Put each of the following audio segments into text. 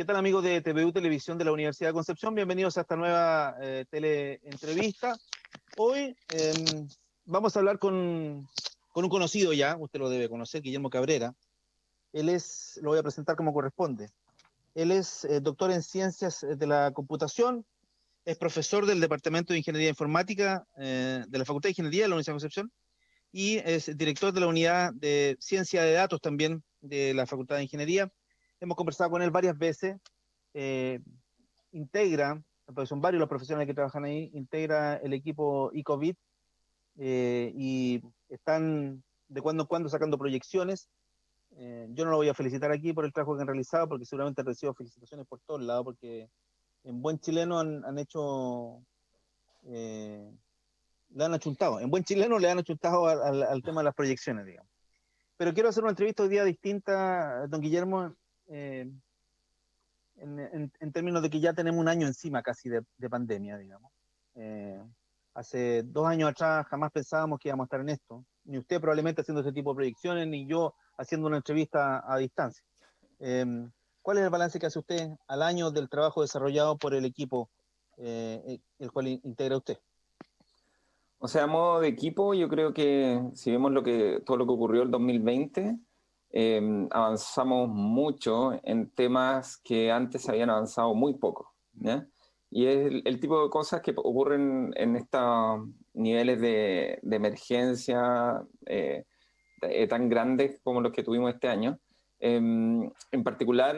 tal, amigos de TVU Televisión de la Universidad de Concepción? Bienvenidos a esta nueva teleentrevista. Hoy vamos a hablar con un conocido ya, usted lo debe conocer, Guillermo Cabrera. Él es, lo voy a presentar como corresponde. Él es doctor en Ciencias de la Computación, es profesor del Departamento de Ingeniería Informática de la Facultad de Ingeniería de la Universidad de Concepción y es director de la Unidad de Ciencia de Datos también de la Facultad de Ingeniería. Hemos conversado con él varias veces, integra, porque son varios los profesionales que trabajan ahí, integra el equipo ICOVID y están de cuando en cuando sacando proyecciones. Yo no lo voy a felicitar aquí por el trabajo que han realizado, porque seguramente han recibido felicitaciones por todos lados, porque en buen chileno han hecho, le han achuntado, en buen chileno le han achuntado al tema de las proyecciones, digamos. Pero quiero hacer una entrevista hoy día distinta, don Guillermo, en términos de que ya tenemos un año encima casi de pandemia, digamos. Hace 2 años atrás jamás pensábamos que íbamos a estar en esto, ni usted probablemente haciendo ese tipo de proyecciones, ni yo haciendo una entrevista a distancia. Eh, ¿Cuál es el balance que hace usted al año del trabajo desarrollado por el equipo el cual integra usted? O sea, a modo de equipo, yo creo que si vemos todo lo que ocurrió el 2020, avanzamos mucho en temas que antes habían avanzado muy poco, ¿ya? Y es el tipo de cosas que ocurren en estos niveles de emergencia tan grandes como los que tuvimos este año. En particular,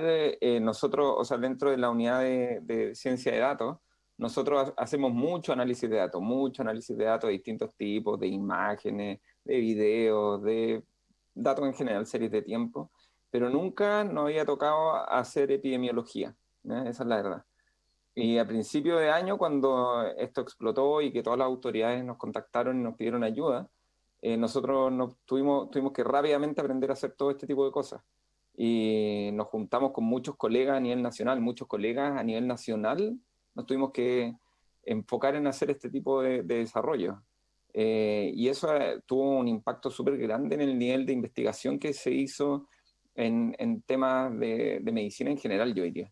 nosotros, o sea, dentro de la unidad de ciencia de datos, nosotros hacemos mucho análisis de datos de distintos tipos, de imágenes, de videos, de datos en general, series de tiempo, pero nunca nos había tocado hacer epidemiología, ¿no? Esa es la verdad. Y a principio de año, cuando esto explotó y que todas las autoridades nos contactaron y nos pidieron ayuda, nosotros tuvimos que rápidamente aprender a hacer todo este tipo de cosas. Y nos juntamos con muchos colegas a nivel nacional, nos tuvimos que enfocar en hacer este tipo de desarrollo. Y eso tuvo un impacto súper grande en el nivel de investigación que se hizo en temas de medicina en general, yo diría.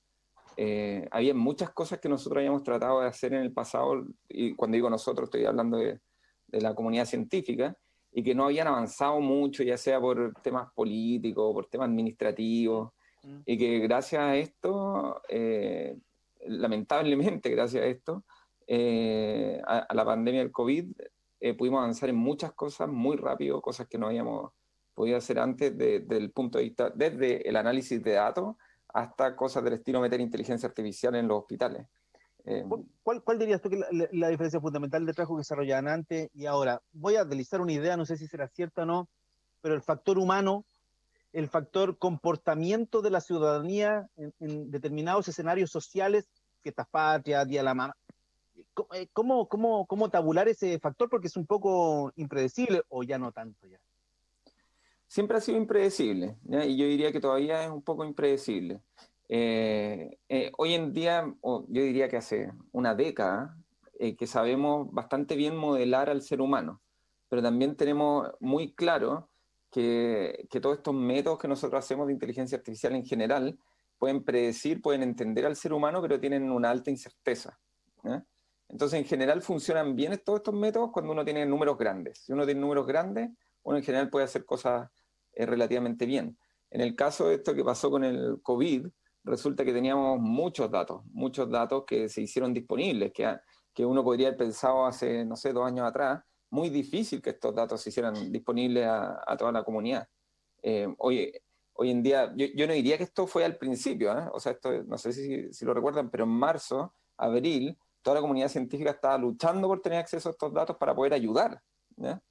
Había muchas cosas que nosotros habíamos tratado de hacer en el pasado, y cuando digo nosotros estoy hablando de la comunidad científica, y que no habían avanzado mucho, ya sea por temas políticos, por temas administrativos, y que gracias a esto, lamentablemente gracias a esto, a la pandemia del COVID, pudimos avanzar en muchas cosas muy rápido, cosas que no habíamos podido hacer antes desde el punto de vista, desde el análisis de datos hasta cosas del estilo meter inteligencia artificial en los hospitales. ¿Cuál dirías tú que es la diferencia fundamental del trabajo que desarrollaban antes y ahora? Voy a deslizar una idea, no sé si será cierta o no, pero el factor humano, el factor comportamiento de la ciudadanía en determinados escenarios sociales, fiestas patrias, Día de la Mamá, ¿cómo tabular ese factor? Porque es un poco impredecible o ya no tanto ya. Siempre ha sido impredecible, ¿ya? Y yo diría que todavía es un poco impredecible. Hoy en día, yo diría que hace una década, que sabemos bastante bien modelar al ser humano, pero también tenemos muy claro que todos estos métodos que nosotros hacemos de inteligencia artificial en general pueden predecir, pueden entender al ser humano, pero tienen una alta incerteza, ¿ya? Entonces, en general funcionan bien todos estos métodos cuando uno tiene números grandes. Si uno tiene números grandes, uno en general puede hacer cosas relativamente bien. En el caso de esto que pasó con el COVID, resulta que teníamos muchos datos que se hicieron disponibles, que uno podría haber pensado hace, no sé, 2 años atrás, muy difícil que estos datos se hicieran disponibles a toda la comunidad. Hoy en día, yo no diría que esto fue al principio, ¿eh? O sea, esto, no sé si lo recuerdan, pero en marzo, abril, toda la comunidad científica estaba luchando por tener acceso a estos datos para poder ayudar, ¿ya?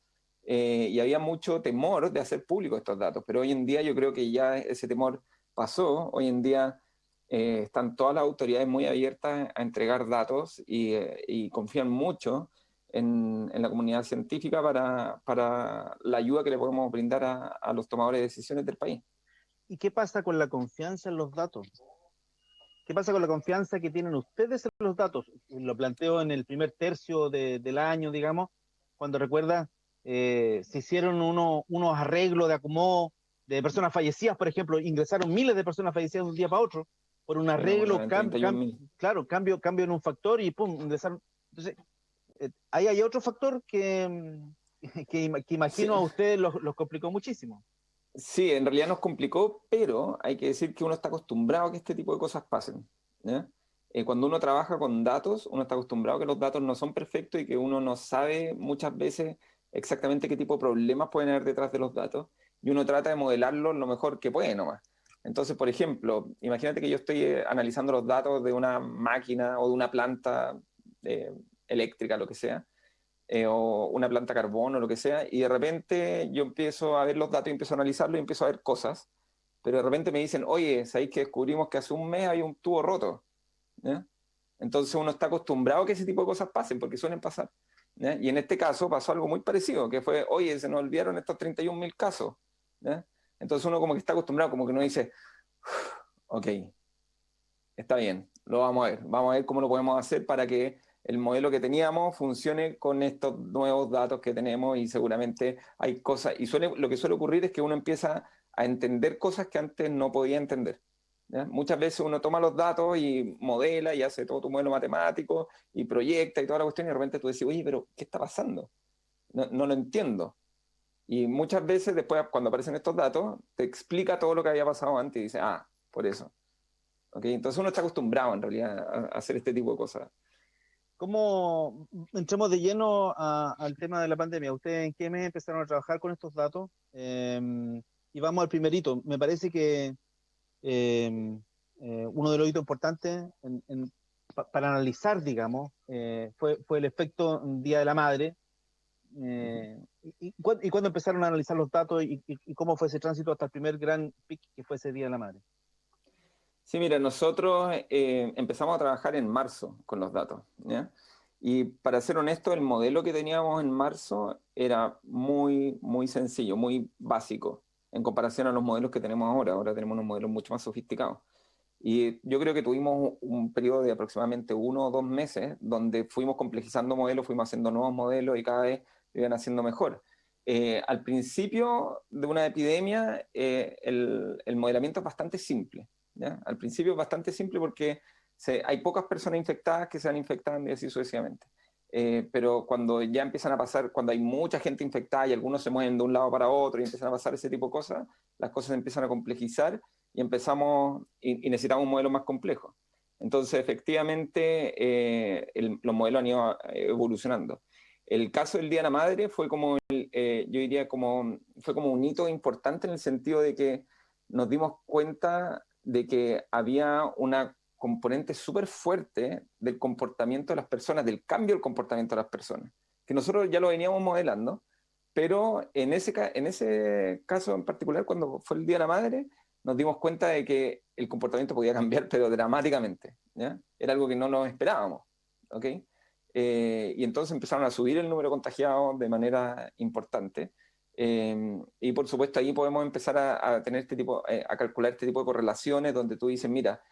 Y había mucho temor de hacer públicos estos datos, pero hoy en día yo creo que ya ese temor pasó. Hoy en día están todas las autoridades muy abiertas a entregar datos y confían mucho en la comunidad científica para la ayuda que le podemos brindar a los tomadores de decisiones del país. ¿Y qué pasa con la confianza en los datos? ¿Qué pasa con la confianza que tienen ustedes en los datos? Lo planteo en el primer tercio del año, digamos, cuando recuerda, se hicieron unos arreglos de acomodo de personas fallecidas, por ejemplo, ingresaron miles de personas fallecidas de un día para otro, por un Sí, no, arreglo, eran 31.000. claro, cambio en un factor y pum, ingresaron. Entonces, ahí hay otro factor que Sí, imagino a ustedes los complicó muchísimo. sí, en realidad nos complicó, pero hay que decir que uno está acostumbrado a que este tipo de cosas pasen, ¿ya? Cuando uno trabaja con datos, uno está acostumbrado a que los datos no son perfectos y que uno no sabe muchas veces exactamente qué tipo de problemas pueden haber detrás de los datos, y uno trata de modelarlos lo mejor que puede nomás. Entonces, por ejemplo, imagínate que yo estoy analizando los datos de una máquina o de una planta eh, eléctrica, lo que sea, o una planta carbón o lo que sea, y de repente yo empiezo a ver los datos y empiezo a analizarlos y empiezo a ver cosas, pero de repente me dicen, oye, ¿sabéis que descubrimos que hace un mes hay un tubo roto? ¿Ya? Entonces uno está acostumbrado a que ese tipo de cosas pasen, porque suelen pasar. ¿Ya? Y en este caso pasó algo muy parecido, que fue, oye, se nos olvidaron estos 31.000 casos. ¿Ya? Entonces uno como que está acostumbrado, como que no dice, ok, está bien, lo vamos a ver cómo lo podemos hacer para que el modelo que teníamos funcione con estos nuevos datos que tenemos y seguramente hay cosas, y lo que suele ocurrir es que uno empieza a entender cosas que antes no podía entender. ¿Ya? Muchas veces uno toma los datos y modela y hace todo tu modelo matemático y proyecta y toda la cuestión y de repente tú decís, oye, pero ¿qué está pasando? No lo entiendo. Y muchas veces después cuando aparecen estos datos te explica todo lo que había pasado antes y dice, ah, por eso. ¿Okay? Entonces uno está acostumbrado en realidad a hacer este tipo de cosas. ¿Cómo entremos de lleno al tema de la pandemia? ¿Ustedes en qué mes empezaron a trabajar con estos datos? Y vamos al primerito. Me parece que uno de los hitos importantes para analizar, digamos, fue el efecto Día de la Madre. ¿Y cuándo empezaron a analizar los datos y cómo fue ese tránsito hasta el primer gran pic que fue ese Día de la Madre? Sí, mira, nosotros empezamos a trabajar en marzo con los datos, ¿ya? Y para ser honesto, el modelo que teníamos en marzo era muy, muy sencillo, muy básico en comparación a los modelos que tenemos ahora. Ahora tenemos unos modelos mucho más sofisticados. Y yo creo que tuvimos un periodo de aproximadamente 1 o 2 meses donde fuimos complejizando modelos, fuimos haciendo nuevos modelos y cada vez lo iban haciendo mejor. Al principio de una epidemia, el modelamiento es bastante simple. ¿Ya? Al principio es bastante simple porque hay pocas personas infectadas que se van infectando y así sucesivamente. Pero cuando ya empiezan a pasar, cuando hay mucha gente infectada y algunos se mueven de un lado para otro y empiezan a pasar ese tipo de cosas, las cosas empiezan a complejizar y necesitamos un modelo más complejo. Entonces, efectivamente, los modelos han ido evolucionando. El caso del Día de la Madre fue como, yo diría, fue como un hito importante en el sentido de que nos dimos cuenta de que había una componente súper fuerte del comportamiento de las personas, del cambio del comportamiento de las personas, que nosotros ya lo veníamos modelando, pero en ese caso en particular, cuando fue el Día de la Madre, nos dimos cuenta de que el comportamiento podía cambiar, pero dramáticamente, ¿ya? Era algo que no nos esperábamos, ¿ok? Y entonces empezaron a subir el número de contagiados de manera importante. Y por supuesto ahí podemos empezar a tener a calcular este tipo de correlaciones donde tú dices, mira,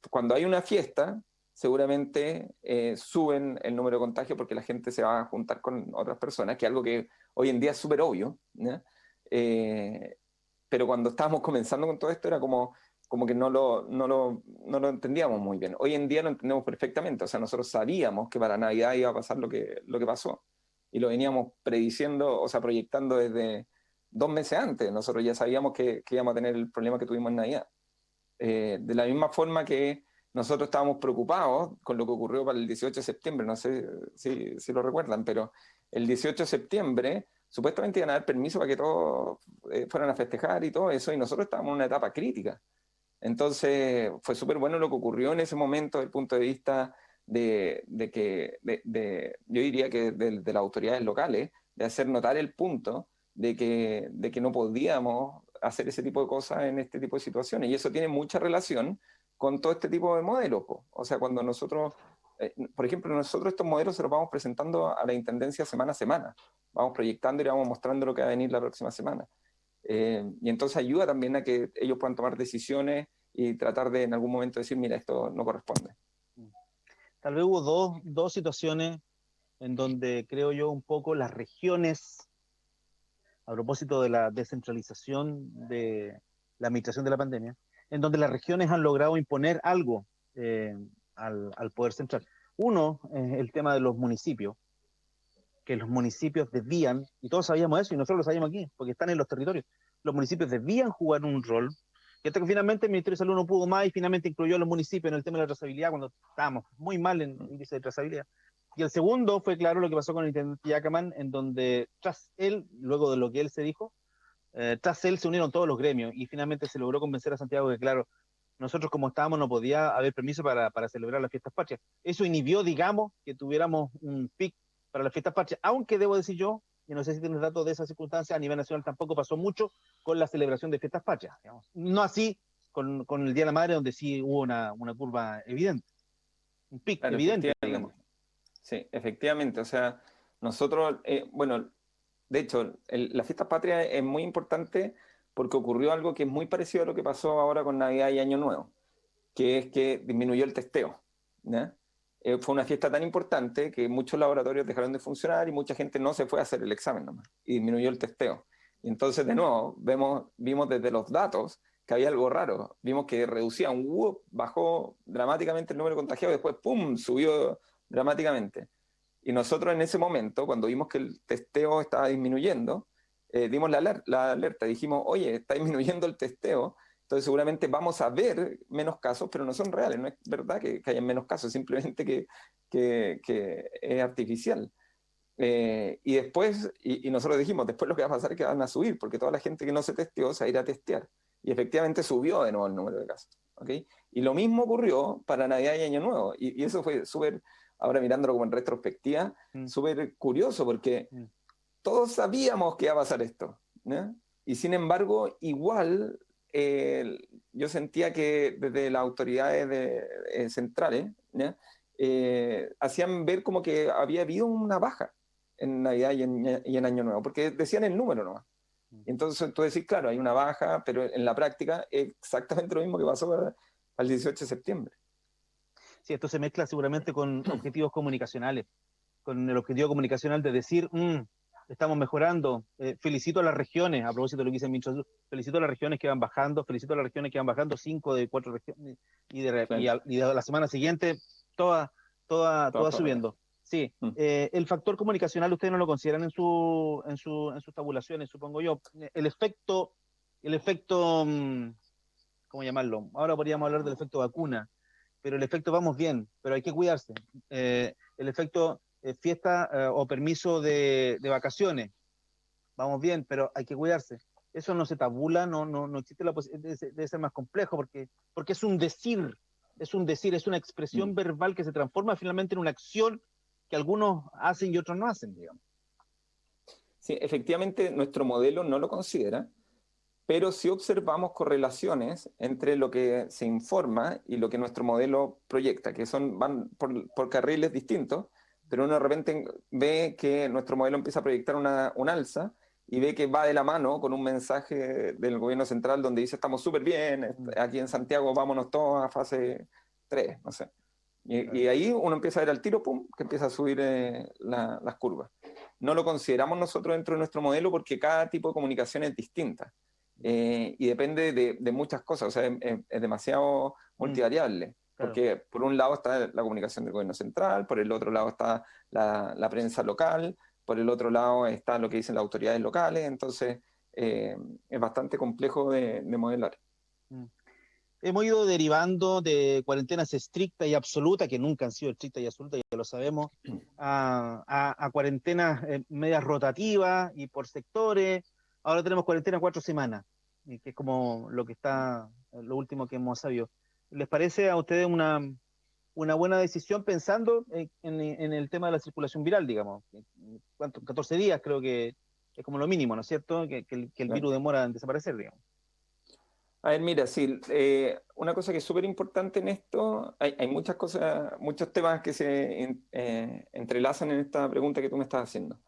cuando hay una fiesta, seguramente suben el número de contagios porque la gente se va a juntar con otras personas, que es algo que hoy en día es súper obvio, ¿ya? Pero cuando estábamos comenzando con todo esto era como que no lo entendíamos muy bien. Hoy en día lo entendemos perfectamente, o sea, nosotros sabíamos que para Navidad iba a pasar lo que pasó y lo veníamos prediciendo, o sea, proyectando desde 2 meses antes. Nosotros ya sabíamos que íbamos a tener el problema que tuvimos en Navidad. De la misma forma que nosotros estábamos preocupados con lo que ocurrió para el 18 de septiembre, no sé si lo recuerdan, pero el 18 de septiembre supuestamente iban a dar permiso para que todos fueran a festejar y todo eso, y nosotros estábamos en una etapa crítica. Entonces fue súper bueno lo que ocurrió en ese momento desde el punto de vista yo diría que de las autoridades locales, de hacer notar el punto de que no podíamos hacer ese tipo de cosas en este tipo de situaciones. Y eso tiene mucha relación con todo este tipo de modelos, po. O sea, cuando nosotros, por ejemplo, nosotros estos modelos se los vamos presentando a la Intendencia semana a semana. Vamos proyectando y le vamos mostrando lo que va a venir la próxima semana. Y entonces ayuda también a que ellos puedan tomar decisiones y tratar de en algún momento decir, mira, esto no corresponde. Tal vez hubo dos situaciones en donde creo yo un poco las regiones, a propósito de la descentralización de la administración de la pandemia, en donde las regiones han logrado imponer algo al poder central. Uno, el tema de los municipios, que los municipios debían, y todos sabíamos eso, y nosotros lo sabíamos aquí, porque están en los territorios, los municipios debían jugar un rol, y hasta que finalmente el Ministerio de Salud no pudo más, y finalmente incluyó a los municipios en el tema de la trazabilidad, cuando estábamos muy mal en índice de trazabilidad. Y el segundo fue, claro, lo que pasó con el intendente Yacaman, en donde tras él, luego de lo que él se dijo, tras él se unieron todos los gremios, y finalmente se logró convencer a Santiago que, claro, nosotros como estábamos no podía haber permiso para celebrar las fiestas patrias. Eso inhibió, digamos, que tuviéramos un pic para las fiestas patrias, aunque debo decir yo, y no sé si tienes datos de esa circunstancia, a nivel nacional tampoco pasó mucho con la celebración de fiestas patrias, digamos. No así con el Día de la Madre, donde sí hubo una curva evidente, un pic Claro, evidente, digamos. Sí, efectivamente. O sea, nosotros, bueno, de hecho, la fiesta patria es muy importante porque ocurrió algo que es muy parecido a lo que pasó ahora con Navidad y Año Nuevo, que es que disminuyó el testeo, ¿ya? Fue una fiesta tan importante que muchos laboratorios dejaron de funcionar y mucha gente no se fue a hacer el examen nomás, y disminuyó el testeo. Y entonces, de nuevo, vimos desde los datos que había algo raro. Vimos que reducía bajó dramáticamente el número de contagiados, después, ¡pum!, subió dramáticamente. Y nosotros en ese momento, cuando vimos que el testeo estaba disminuyendo, dimos la alerta, dijimos, oye, está disminuyendo el testeo, entonces seguramente vamos a ver menos casos, pero no son reales, no es verdad que hayan menos casos, simplemente que es artificial. Y después, y nosotros dijimos, después lo que va a pasar es que van a subir, porque toda la gente que no se testeó se va a ir a testear. Y efectivamente subió de nuevo el número de casos. ¿Okay? Y lo mismo ocurrió para Navidad y Año Nuevo. Y eso fue súper, ahora mirándolo como en retrospectiva, súper curioso, porque todos sabíamos que iba a pasar esto, ¿no? Y sin embargo, igual yo sentía que desde las autoridades centrales, ¿no? Hacían ver como que había habido una baja en Navidad y en Año Nuevo, porque decían el número nomás. Entonces tú decís, claro, hay una baja, pero en la práctica es exactamente lo mismo que pasó para el 18 de septiembre. Sí, esto se mezcla seguramente con objetivos comunicacionales, con el objetivo comunicacional de decir, estamos mejorando, felicito a las regiones, a propósito de lo que dice el ministro de Salud, felicito a las regiones que van bajando, 5 de 4 regiones, y de la semana siguiente, todas subiendo. Sí, el factor comunicacional ustedes no lo consideran en sus tabulaciones, supongo yo. El efecto, ¿cómo llamarlo? Ahora podríamos hablar del efecto vacuna, pero el efecto vamos bien, pero hay que cuidarse. El efecto fiesta o permiso de vacaciones, vamos bien, pero hay que cuidarse. Eso no se tabula, no existe la posibilidad, debe ser más complejo, porque es un decir, es una expresión verbal que se transforma finalmente en una acción que algunos hacen y otros no hacen, digamos. Sí, efectivamente nuestro modelo no lo considera, pero sí observamos correlaciones entre lo que se informa y lo que nuestro modelo proyecta, que van por carriles distintos, pero uno de repente ve que nuestro modelo empieza a proyectar un alza y ve que va de la mano con un mensaje del gobierno central donde dice estamos súper bien, aquí en Santiago vámonos todos a fase 3, no sé. Y ahí uno empieza a ver al tiro, pum, que empieza a subir las curvas. No lo consideramos nosotros dentro de nuestro modelo porque cada tipo de comunicación es distinta. Y depende de muchas cosas, o sea, es demasiado multivariable, porque por un lado está la comunicación del gobierno central, por el otro lado está la prensa local, por el otro lado está lo que dicen las autoridades locales, entonces es bastante complejo de modelar. Hemos ido derivando de cuarentenas estrictas y absolutas, que nunca han sido estrictas y absolutas, ya lo sabemos, a cuarentenas medias rotativas y por sectores. Ahora tenemos cuarentena 4 semanas, que es como lo último que hemos sabido. ¿Les parece a ustedes una buena decisión pensando en el tema de la circulación viral, digamos? ¿Cuánto? 14 días creo que es como lo mínimo, ¿no es cierto? Que el virus demora en desaparecer, digamos. A ver, mira, sí, una cosa que es súper importante en esto, hay muchas cosas, muchos temas que se entrelazan en esta pregunta que tú me estás haciendo.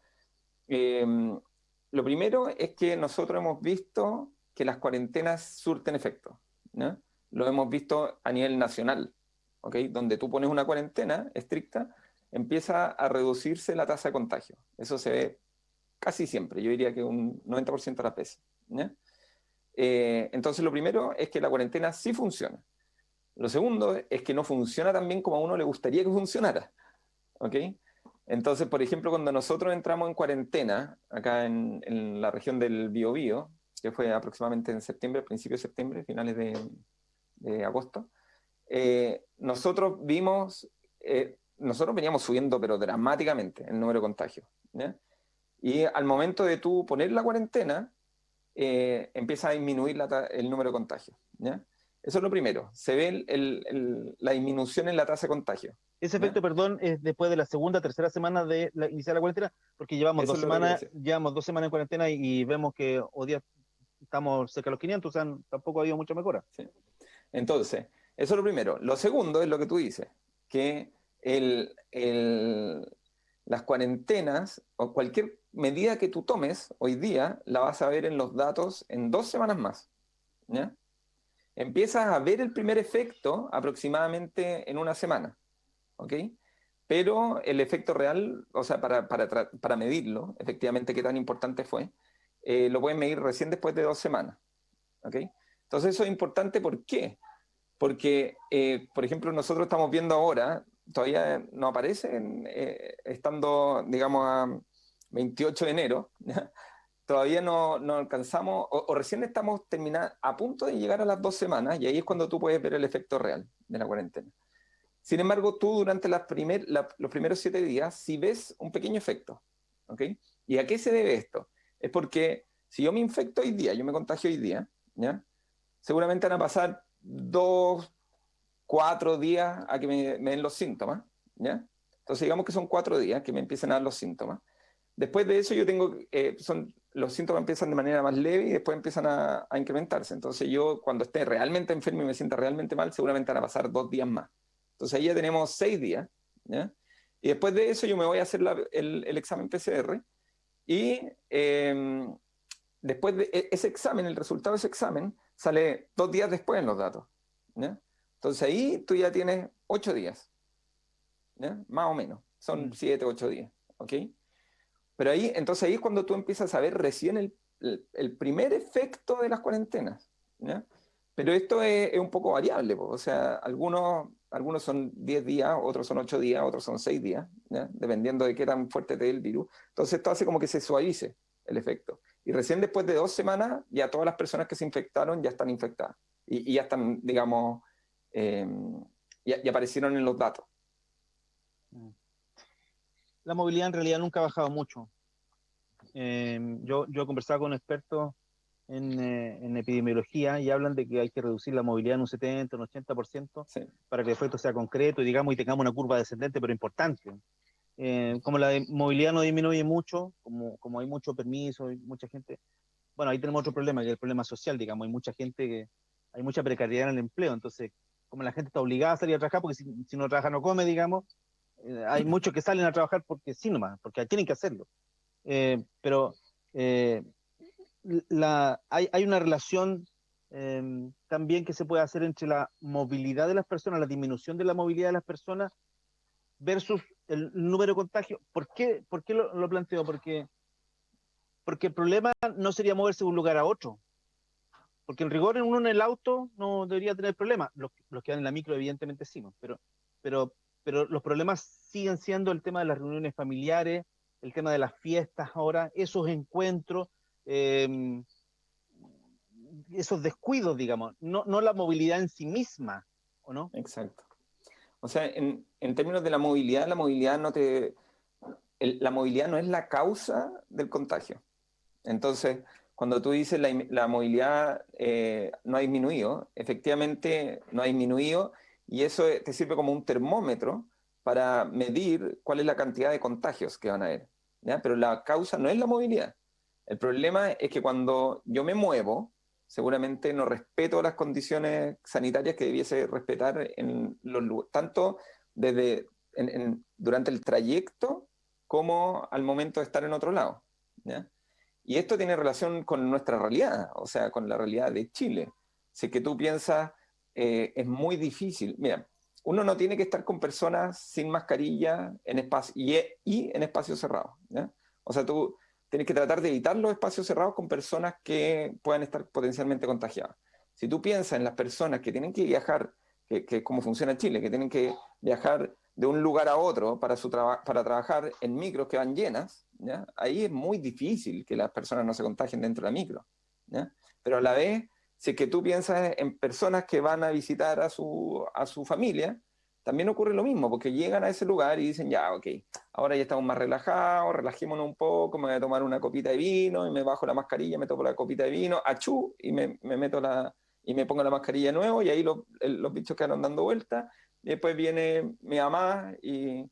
Lo primero es que nosotros hemos visto que las cuarentenas surten efecto, ¿no? Lo hemos visto a nivel nacional, ¿ok? Donde tú pones una cuarentena estricta, empieza a reducirse la tasa de contagio. Eso se ve casi siempre, yo diría que un 90% de las veces, ¿no? Entonces, lo primero es que la cuarentena sí funciona. Lo segundo es que no funciona tan bien como a uno le gustaría que funcionara. ¿Ok? Entonces, por ejemplo, cuando nosotros entramos en cuarentena, acá en la región del Biobío, que fue aproximadamente en septiembre, principios de septiembre, finales de agosto, nosotros veníamos subiendo, pero dramáticamente, el número de contagios. ¿Ya? Y al momento de tú poner la cuarentena, empieza a disminuir el número de contagios. ¿Ya? Eso es lo primero. Se ve la disminución en la tasa de contagio. Ese ¿Ya? efecto, perdón, es después de la segunda, tercera semana de iniciar la cuarentena, porque Eso es lo que quiero decir. llevamos 2 semanas en cuarentena y vemos que hoy día estamos cerca de los 500, o sea, tampoco ha habido mucha mejora. Sí. Entonces, eso es lo primero. Lo segundo es lo que tú dices, que las cuarentenas o cualquier medida que tú tomes hoy día la vas a ver en los datos en 2 semanas más. ¿Ya? Empiezas a ver el primer efecto aproximadamente en una semana. ¿Ok? Pero el efecto real, o sea, para medirlo, efectivamente, qué tan importante fue, lo puedes medir recién después de 2 semanas. ¿Ok? Entonces eso es importante, ¿por qué? Porque, por ejemplo, nosotros estamos viendo ahora, todavía no aparece, estando, digamos, a 28 de enero, ¿ya? Todavía no alcanzamos, o recién estamos a punto de llegar a las 2 semanas, y ahí es cuando tú puedes ver el efecto real de la cuarentena. Sin embargo, tú durante los primeros 7 días, sí ves un pequeño efecto. ¿Ok? ¿Y a qué se debe esto? Es porque si yo me infecto hoy día, yo me contagio hoy día, ¿ya? Seguramente van a pasar 2, 4 días a que me den los síntomas, ¿ya? Entonces digamos que son 4 días que me empiezan a dar los síntomas. Después de eso los síntomas empiezan de manera más leve y después empiezan a incrementarse. Entonces yo cuando esté realmente enfermo y me sienta realmente mal, seguramente van a pasar 2 días más. Entonces ahí ya tenemos 6 días, ¿ya? Y después de eso yo me voy a hacer el examen PCR y después de ese examen, el resultado de ese examen sale 2 días después en los datos, ¿ya? Entonces ahí tú ya tienes 8 días, ¿ya? Más o menos, son 7, 8 días, ¿ok? Pero entonces ahí es cuando tú empiezas a ver recién el primer efecto de las cuarentenas, ¿ya? Pero esto es un poco variable, o sea, algunos son 10 días, otros son 8 días, otros son 6 días, ¿ya? Dependiendo de qué tan fuerte esté el virus. Entonces esto hace como que se suavice el efecto. Y recién después de 2 semanas, ya todas las personas que se infectaron ya están infectadas. Y ya están, digamos, eh, ya aparecieron en los datos. La movilidad en realidad nunca ha bajado mucho. Yo he conversado con expertos en epidemiología y hablan de que hay que reducir la movilidad en un 70, un 80% Sí. para que el efecto sea concreto, digamos, y tengamos una curva descendente, pero importante. Como la movilidad no disminuye mucho, como hay mucho permiso, hay mucha gente, bueno, ahí tenemos otro problema, que es el problema social, digamos, hay mucha precariedad en el empleo, entonces, como la gente está obligada a salir a trabajar, porque si no trabaja no come, digamos, hay muchos que salen a trabajar porque sí nomás, porque tienen que hacerlo. Pero hay una relación también que se puede hacer entre la movilidad de las personas, la disminución de la movilidad de las personas versus el número de contagios. ¿Por qué lo planteo? Porque el problema no sería moverse de un lugar a otro. Porque en rigor uno en el auto no debería tener problemas. Los que van en la micro evidentemente sí, ¿no? Pero, pero los problemas siguen siendo el tema de las reuniones familiares, el tema de las fiestas ahora, esos encuentros, eh, esos descuidos, digamos, no la movilidad en sí misma, ¿o no? Exacto. O sea, en términos de la movilidad la movilidad no es la causa del contagio. Entonces, cuando tú dices la movilidad no ha disminuido, efectivamente no ha disminuido y eso te sirve como un termómetro para medir cuál es la cantidad de contagios que van a haber, ¿ya? Pero la causa no es la movilidad. El problema es que cuando yo me muevo, seguramente no respeto las condiciones sanitarias que debiese respetar tanto durante el trayecto como al momento de estar en otro lado, ¿ya? Y esto tiene relación con nuestra realidad, o sea, con la realidad de Chile. Si es que tú piensas, es muy difícil. Mira, uno no tiene que estar con personas sin mascarilla en espacio, y en espacios cerrados, ¿ya? O sea, tienes que tratar de evitar los espacios cerrados con personas que puedan estar potencialmente contagiadas. Si tú piensas en las personas que tienen que viajar, que cómo funciona Chile, que tienen que viajar de un lugar a otro para trabajar en micros que van llenas, ¿ya? Ahí es muy difícil que las personas no se contagien dentro de la micro, ¿ya? Pero a la vez, si es que tú piensas en personas que van a visitar a su familia, también ocurre lo mismo, porque llegan a ese lugar y dicen, ya, ok, ahora ya estamos más relajados, relajémonos un poco, me voy a tomar una copita de vino y me bajo la mascarilla, me tomo la copita de vino, achú, y me meto y me pongo la mascarilla de nuevo, y ahí los bichos quedan dando vueltas, y después viene mi mamá y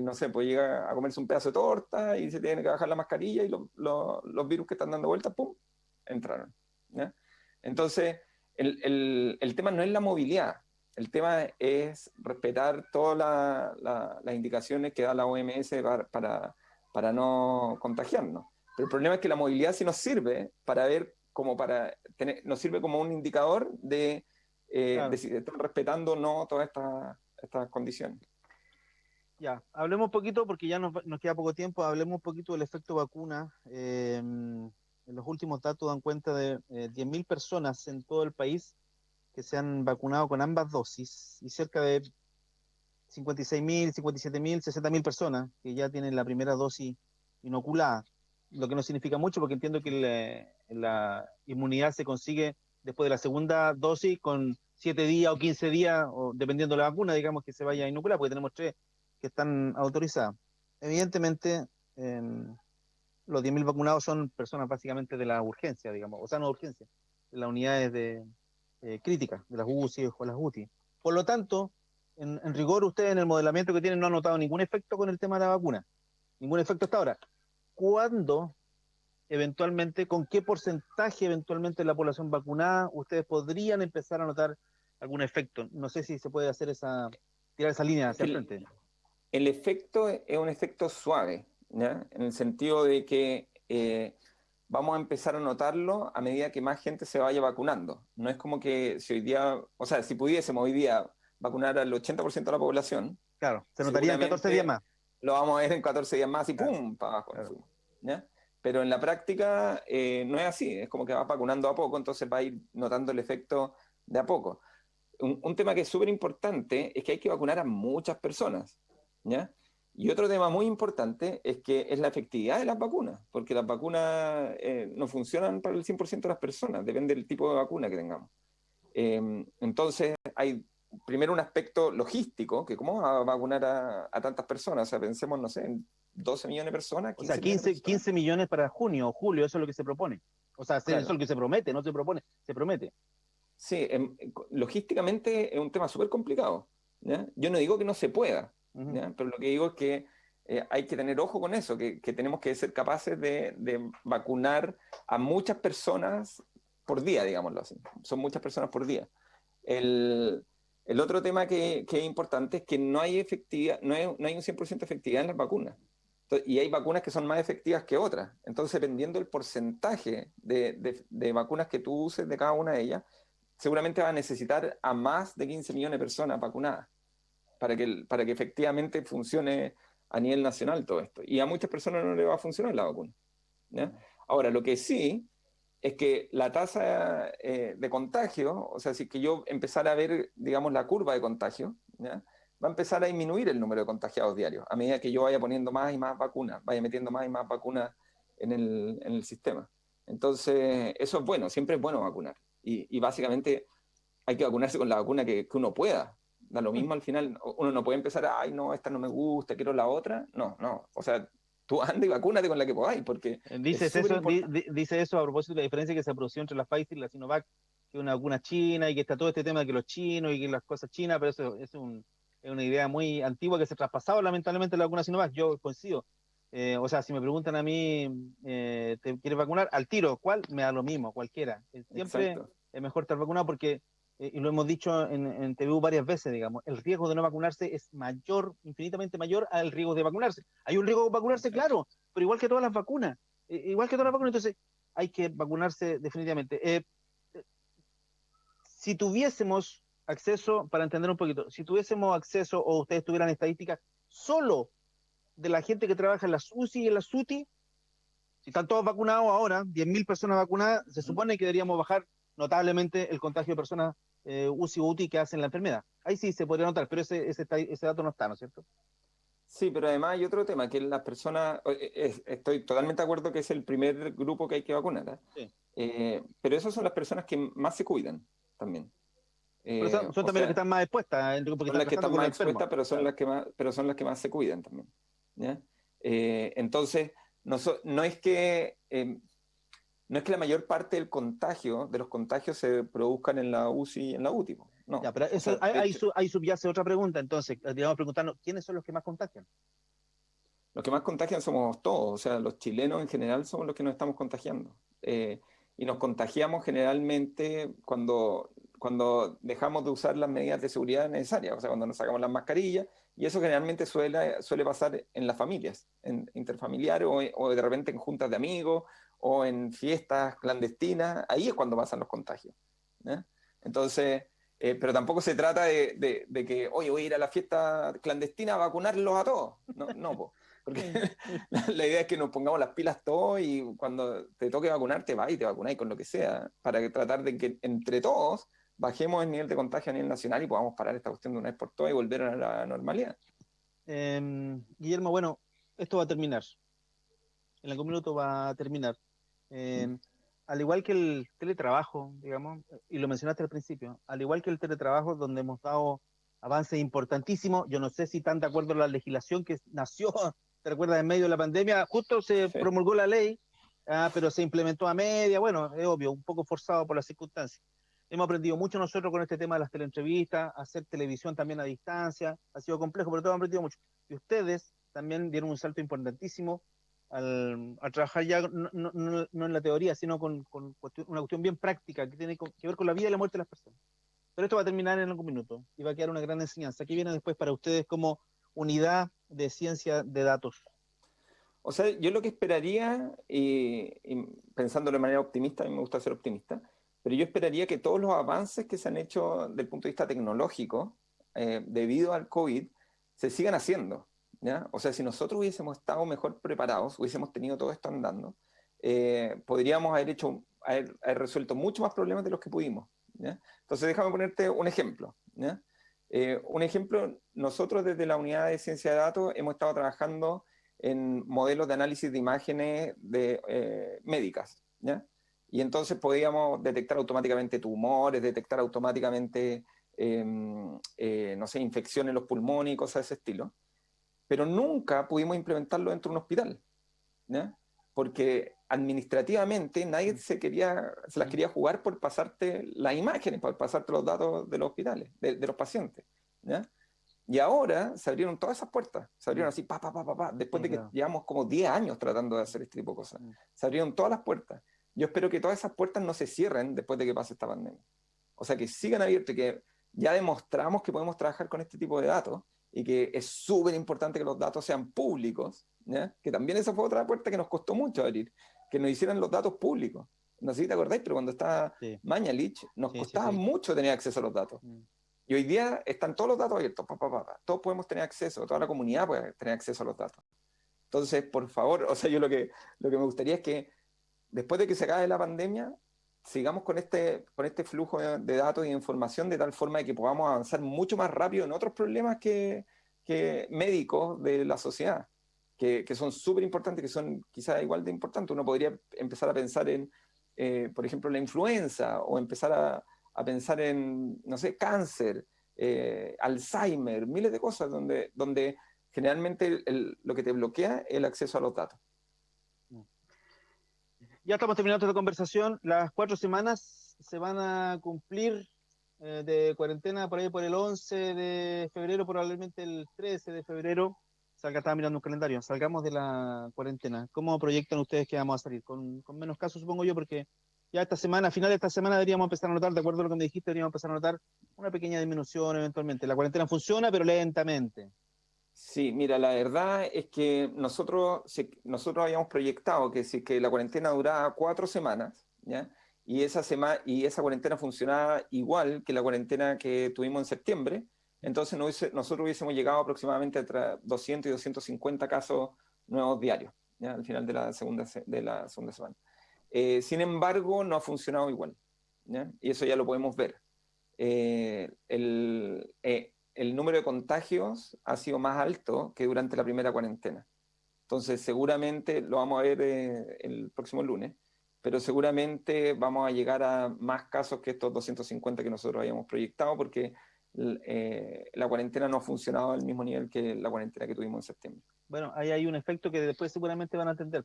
no sé, pues llega a comerse un pedazo de torta y se tiene que bajar la mascarilla y los virus que están dando vueltas, ¡pum!, entraron, ¿ya? Entonces, el tema no es la movilidad, el tema es respetar todas las indicaciones que da la OMS para no contagiarnos. Pero el problema es que la movilidad sí nos sirve para ver, nos sirve como un indicador Claro. de si están respetando o no todas estas condiciones. Ya, hablemos un poquito, porque ya nos queda poco tiempo, hablemos un poquito del efecto vacuna. En los últimos datos dan cuenta de 10.000 personas en todo el país que se han vacunado con ambas dosis y cerca de 56.000, 57.000, 60.000 personas que ya tienen la primera dosis inoculada, lo que no significa mucho porque entiendo que la inmunidad se consigue después de la segunda dosis con 7 días o 15 días, o dependiendo de la vacuna, digamos, que se vaya a inocular, porque tenemos 3 que están autorizadas. Evidentemente, eh, los 10.000 vacunados son personas básicamente de la urgencia, digamos, o sea, no urgencia, de las unidades críticas, de las UCI o las UTI. Por lo tanto, en rigor, ustedes en el modelamiento que tienen no han notado ningún efecto con el tema de la vacuna, ningún efecto hasta ahora. ¿Cuándo, eventualmente, con qué porcentaje eventualmente de la población vacunada ustedes podrían empezar a notar algún efecto? No sé si se puede tirar esa línea Es hacia que el frente. el efecto es un efecto suave, ¿ya? En el sentido de que vamos a empezar a notarlo a medida que más gente se vaya vacunando. No es como que si hoy día, o sea, si pudiésemos hoy día vacunar al 80% de la población, Claro, se notaría en 14 días seguramente más. lo vamos a ver en 14 días más y Claro, ¡pum!, para abajo nos claro. fuimos, ¿ya? Pero en la práctica no es así, es como que vas vacunando a poco, entonces va a ir notando el efecto de a poco. Un tema que es súper importante es que hay que vacunar a muchas personas, ¿ya? Y otro tema muy importante es que es la efectividad de las vacunas, porque las vacunas no funcionan para el 100% de las personas, depende del tipo de vacuna que tengamos. Entonces, hay primero un aspecto logístico, que cómo va a vacunar a tantas personas, o sea, pensemos, no sé, en 12 millones de personas, O sea, 15 millones de personas. 15 millones para junio o julio, eso es lo que se propone. O sea, eso es Claro, lo que se promete, no se propone, se promete. sí, logísticamente es un tema súper complicado, ¿ya? Yo no digo que no se pueda, Ujú. ¿ya? Pero lo que digo es que hay que tener ojo con eso, que tenemos que ser capaces de vacunar a muchas personas por día, digámoslo así. Son muchas personas por día. El, el otro tema que es importante es que no hay efectividad, no hay un 100% efectividad en las vacunas. Y hay vacunas que son más efectivas que otras. Entonces, dependiendo del porcentaje de vacunas que tú uses de cada una de ellas, seguramente va a necesitar a más de 15 millones de personas vacunadas para que efectivamente funcione a nivel nacional todo esto. Y a muchas personas no le va a funcionar la vacuna, ¿ya? Ahora, lo que sí es que la tasa de contagio, o sea, si que yo empezara a ver, digamos, la curva de contagio, ¿ya?, va a empezar a disminuir el número de contagiados diarios a medida que yo vaya poniendo más y más vacunas, vaya metiendo más y más vacunas en el sistema. Entonces, eso es bueno, siempre es bueno vacunar. Y básicamente hay que vacunarse con la vacuna que uno pueda. Da lo mismo al final, uno no puede empezar, ay, no, esta no me gusta, quiero la otra. No, no. O sea, tú anda y vacúnate con la que podáis, porque es Dices súper eso, importante. dice eso a propósito de la diferencia que se produció entre la Pfizer y la Sinovac, que es una vacuna china y que está todo este tema de que los chinos y que las cosas chinas, pero eso es una idea muy antigua que se ha traspasado lamentablemente la vacuna Sinovac. Yo coincido. O sea, si me preguntan a mí, ¿te quieres vacunar? Al tiro, ¿cuál? Me da lo mismo, cualquiera. Siempre Exacto. es mejor estar vacunado porque, y lo hemos dicho en TVU varias veces, digamos, el riesgo de no vacunarse es mayor, infinitamente mayor al riesgo de vacunarse. ¿Hay un riesgo de vacunarse? Exacto. Claro, pero igual que todas las vacunas. Igual que todas las vacunas, entonces hay que vacunarse definitivamente. Si tuviésemos acceso, para entender un poquito, si tuviésemos acceso o ustedes tuvieran estadísticas solo de la gente que trabaja en las UCI y en las UTI, Si están todos vacunados ahora, 10.000 personas vacunadas, se supone que deberíamos bajar notablemente el contagio de personas UCI o UTI que hacen la enfermedad. Ahí sí se podría notar, pero ese dato no está, ¿no es cierto? Sí, pero además hay otro tema, que las personas, estoy totalmente de acuerdo que es el primer grupo que hay que vacunar, ¿eh? Sí. Pero esas son las personas que más se cuidan también. Pero son O también las que sea, están más expuestas, porque son están las que tratando están con los más enfermos. expuestas, pero son las que más se cuidan también. ¿Ya? Entonces, no es que no es que la mayor parte del contagio, de los contagios se produzcan en la UCI y en la UTI. Ya, No. pero O eso, sea, de hecho, ahí subyace otra pregunta, entonces, digamos, preguntarnos, ¿quiénes son los que más contagian? los que más contagian somos todos. O sea, los chilenos en general somos los que nos estamos contagiando. Y nos contagiamos generalmente cuando dejamos de usar las medidas de seguridad necesarias. O sea, cuando nos sacamos las mascarillas. Y eso generalmente suele pasar en las familias, en interfamiliares o de repente en juntas de amigos o en fiestas clandestinas. Ahí es cuando pasan los contagios. ¿Ya? Entonces, pero tampoco se trata de que, oye, voy a ir a la fiesta clandestina a vacunarlos a todos. No, no, po. Porque la idea es que nos pongamos las pilas todos y cuando te toque vacunar, te vas y te vacunáis con lo que sea, para tratar de que entre todos bajemos el nivel de contagio a nivel nacional y podamos parar esta cuestión de una vez por todas y volver a la normalidad. Guillermo, bueno, esto va a terminar. En algún minuto va a terminar. Eh, Al igual que el teletrabajo, digamos, y lo mencionaste al principio, al igual que el teletrabajo, donde hemos dado avances importantísimos, yo no sé si están de acuerdo con la legislación que nació, te recuerdas, en medio de la pandemia, justo se Sí. promulgó la ley, pero se implementó a media, bueno, es obvio, un poco forzado por las circunstancias. Hemos aprendido mucho nosotros con este tema de las teleentrevistas, hacer televisión también a distancia, ha sido complejo, pero todos hemos aprendido mucho. Y ustedes también dieron un salto importantísimo al trabajar ya no en la teoría, sino con una cuestión bien práctica que tiene que ver con la vida y la muerte de las personas. Pero esto va a terminar en algún minuto y va a quedar una gran enseñanza. ¿Qué viene después para ustedes como unidad de ciencia de datos? O sea, yo lo que esperaría, y pensándolo de manera optimista, a mí me gusta ser optimista, pero yo esperaría que todos los avances que se han hecho desde el punto de vista tecnológico, debido al COVID, se sigan haciendo. ¿Ya? O sea, si nosotros hubiésemos estado mejor preparados, hubiésemos tenido todo esto andando, podríamos haber resuelto mucho más problemas de los que pudimos. ¿Ya? Entonces, déjame ponerte un ejemplo. ¿Ya? Un ejemplo, nosotros desde la unidad de ciencia de datos hemos estado trabajando en modelos de análisis de imágenes médicas, ¿ya? Y entonces podíamos detectar automáticamente tumores, detectar automáticamente, no sé, infecciones en los pulmones y cosas de ese estilo. Pero nunca pudimos implementarlo dentro de un hospital, ¿ya? Porque administrativamente nadie se las quería jugar por pasarte las imágenes, por pasarte los datos de los hospitales, de los pacientes, ¿ya? Y ahora se abrieron todas esas puertas, se abrieron así, después Sí, de que claro. llevamos como 10 años tratando de hacer este tipo de cosas. Se abrieron todas las puertas. Yo espero que todas esas puertas no se cierren después de que pase esta pandemia. O sea, que sigan abiertas y que ya demostramos que podemos trabajar con este tipo de datos y que es súper importante que los datos sean públicos, ¿ya? Que también esa fue otra puerta que nos costó mucho abrir, que nos hicieran los datos públicos. No sé si te acordáis, pero cuando estaba Sí, Mañalich, nos sí, sí, costaba sí. mucho tener acceso a los datos. Y hoy día están todos los datos abiertos, todos podemos tener acceso, toda la comunidad puede tener acceso a los datos. Entonces, por favor, o sea, yo lo que me gustaría es que después de que se acabe la pandemia, sigamos con este flujo de datos y de información de tal forma de que podamos avanzar mucho más rápido en otros problemas que médicos de la sociedad, que son súper importantes, que son quizás igual de importantes. Uno podría empezar a pensar en, por ejemplo, la influenza o empezar a pensar en, no sé, cáncer, Alzheimer, miles de cosas donde generalmente lo que te bloquea es el acceso a los datos. Ya estamos terminando esta conversación. Las 4 semanas se van a cumplir de cuarentena por ahí por el 11 de febrero, probablemente el 13 de febrero. Estaba mirando un calendario. Salgamos de la cuarentena. ¿Cómo proyectan ustedes que vamos a salir? Con menos casos, supongo yo, porque ya esta semana, a final de esta semana, deberíamos empezar a notar, de acuerdo a lo que me dijiste, deberíamos empezar a notar una pequeña disminución eventualmente. La cuarentena funciona, pero lentamente. Sí, mira, la verdad es que nosotros habíamos proyectado que la cuarentena duraba 4 semanas, ¿ya? Y esa cuarentena funcionaba igual que la cuarentena que tuvimos en septiembre, entonces nosotros hubiésemos llegado aproximadamente entre 200 y 250 casos nuevos diarios, ¿ya? Al final de la segunda semana. Sin embargo, no ha funcionado igual, ¿ya? Y eso ya lo podemos ver. El número de contagios ha sido más alto que durante la primera cuarentena. Entonces, seguramente lo vamos a ver el próximo lunes, pero seguramente vamos a llegar a más casos que estos 250 que nosotros habíamos proyectado, porque la cuarentena no ha funcionado al mismo nivel que la cuarentena que tuvimos en septiembre. Bueno, ahí hay un efecto que después seguramente van a entender.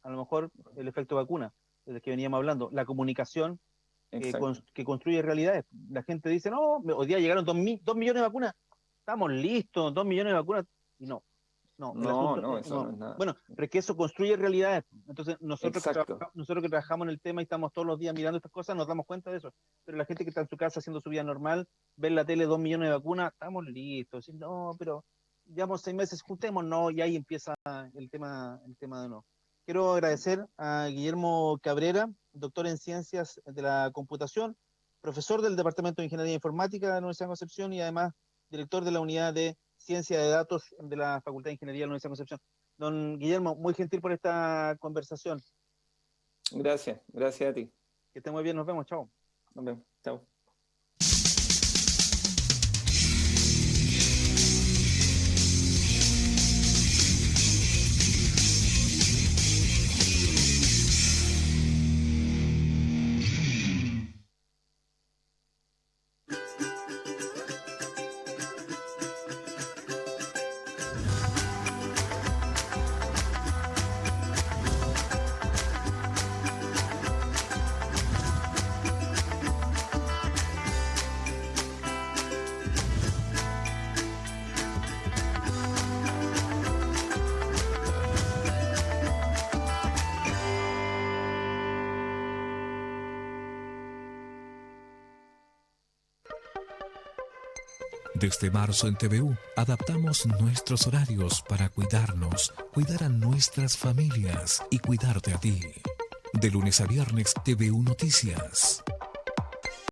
A lo mejor el efecto vacuna, del que veníamos hablando, la comunicación que construye realidades. La gente dice, no, hoy día llegaron 2 millones de vacunas, estamos listos, 2 millones de vacunas, y no. No, eso no es nada. Bueno, pero es que eso construye realidades. Entonces, nosotros que trabajamos en el tema y estamos todos los días mirando estas cosas, nos damos cuenta de eso. Pero la gente que está en su casa haciendo su vida normal, ve en la tele 2 millones de vacunas, estamos listos. Y no, pero llevamos 6 meses, juntémonos, y ahí empieza el tema de no. Quiero agradecer a Guillermo Cabrera, doctor en Ciencias de la Computación, profesor del Departamento de Ingeniería Informática de la Universidad de Concepción y además director de la Unidad de Ciencia de Datos de la Facultad de Ingeniería de la Universidad de Concepción. Don Guillermo, muy gentil por esta conversación. Gracias a ti. Que esté muy bien, nos vemos, chao. Nos vemos, chao. Desde marzo en TVU adaptamos nuestros horarios para cuidarnos, cuidar a nuestras familias y cuidarte a ti. De lunes a viernes, TVU Noticias.